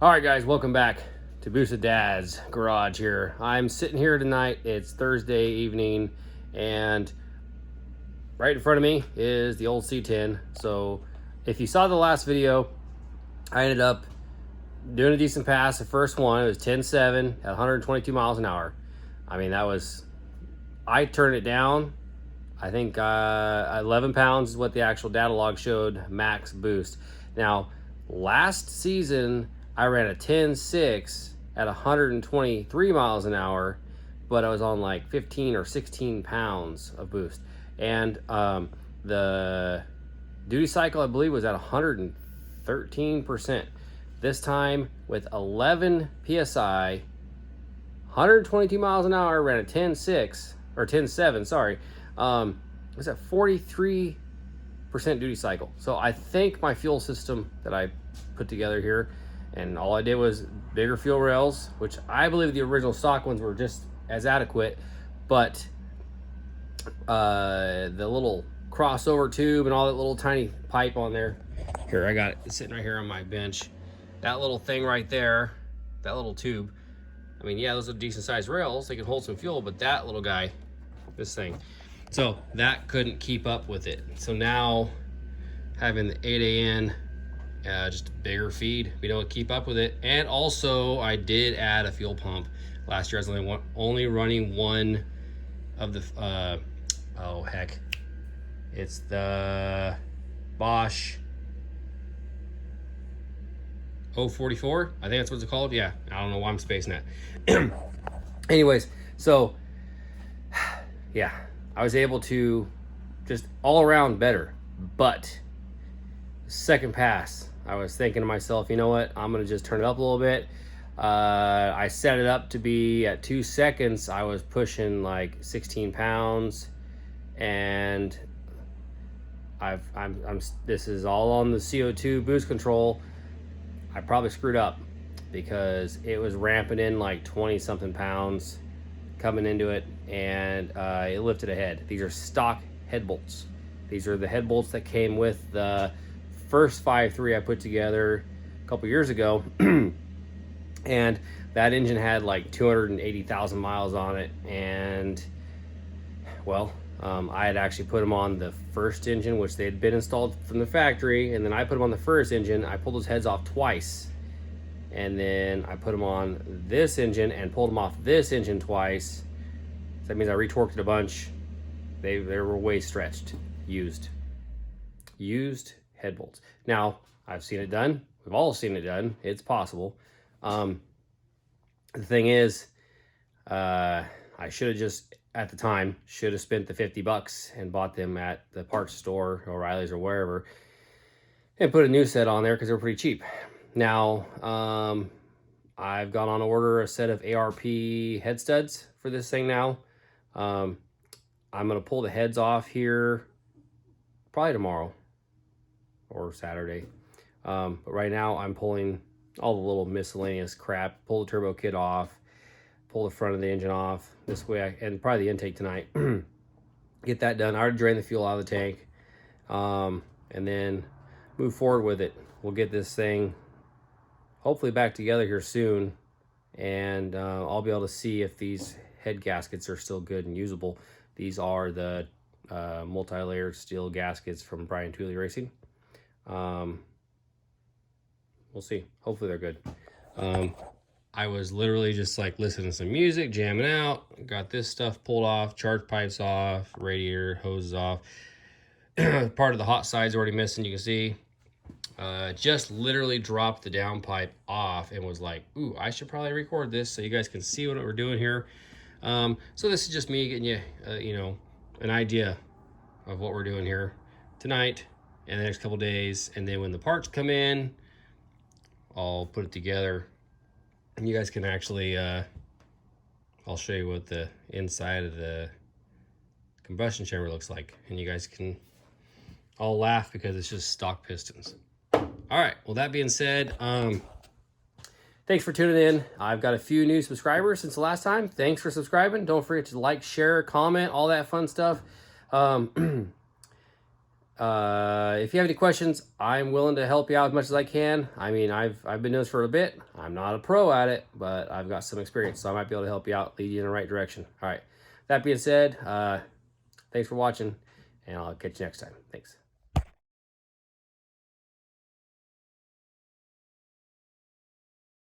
All right, guys, welcome back to Boosted Dad's Garage here. I'm sitting here tonight. It's Thursday evening, and right in front of me is the old C10. So if you saw the last video, I ended up doing a decent pass. The first one, it was 10.7 at 122 miles an hour. I mean, I turned it down. I think 11 pounds is what the actual data log showed max boost. Now, last season, I ran a 10.6 at 123 miles an hour, but I was on like 15 or 16 pounds of boost. And the duty cycle, I believe, was at 113%. This time with 11 PSI, 122 miles an hour, ran a 10.6 or 10.7, sorry. Was at 43% duty cycle. So I think my fuel system that I put together here, and all I did was bigger fuel rails, which I believe the original stock ones were just as adequate, but the little crossover tube and all that little tiny pipe on there. Here, I got it sitting right here on my bench. That little thing right there, that little tube. I mean, yeah, those are decent sized rails. They can hold some fuel, but that little guy, this thing. So that couldn't keep up with it. So now having the 8AN, just a bigger feed, we don't keep up with it. And also I did add a fuel pump. Last year I was only running one of the, oh heck, it's the Bosch 044. I think that's what it's called. Yeah, I don't know why I'm spacing that. Anyways, so yeah, I was able to just all around better. But second pass, I was thinking to myself, you know what, I'm gonna just turn it up a little bit. I set it up to be at 2 seconds. I was pushing like 16 pounds, and this is all on the CO2 boost control. I probably screwed up because it was ramping in like 20 something pounds coming into it, and it lifted ahead. These are stock head bolts. These are the head bolts that came with the first 5.3 I put together a couple years ago. And that engine had like 280,000 miles on it. And well, I had actually put them on the first engine, which they had been installed from the factory. And then I put them on the first engine. I pulled those heads off twice. And then I put them on this engine and pulled them off this engine twice. So that means I retorqued it a bunch. They were way stretched, used head bolts. Now, I've seen it done. We've all seen it done. It's possible. The thing is, I should have just, at the time, should have spent the $50 and bought them at the parts store, O'Reilly's or wherever, and put a new set on there because they were pretty cheap. Now, I've gone on to order a set of ARP head studs for this thing now. I'm going to pull the heads off here probably tomorrow or Saturday. But right now I'm pulling all the little miscellaneous crap, pull the turbo kit off, pull the front of the engine off. This way, and probably the intake tonight. Get that done. I already drained the fuel out of the tank. And then move forward with it. We'll get this thing hopefully back together here soon. And I'll be able to see if these head gaskets are still good and usable. These are the multi-layered steel gaskets from Brian Tooley Racing. We'll see. Hopefully they're good. I was literally just like listening to some music, jamming out, got this stuff pulled off, charge pipes off, radiator hoses off. Part of the hot side's already missing, you can see. Just literally dropped the downpipe off and was like, ooh, I should probably record this so you guys can see what we're doing here. So this is just me getting you, you know, an idea of what we're doing here tonight and the next couple days. And then when the parts come in, I'll put it together and you guys can actually, I'll show you what the inside of the combustion chamber looks like. And you guys can all laugh because it's just stock pistons. All right, well, that being said, thanks for tuning in. I've got a few new subscribers since the last time. Thanks for subscribing. Don't forget to like, share, comment, all that fun stuff. If you have any questions, I'm willing to help you out as much as I can. I mean, I've been doing this for a bit. I'm not a pro at it, but I've got some experience, so I might be able to help you out, lead you in the right direction. All right. That being said, thanks for watching, and I'll catch you next time. Thanks.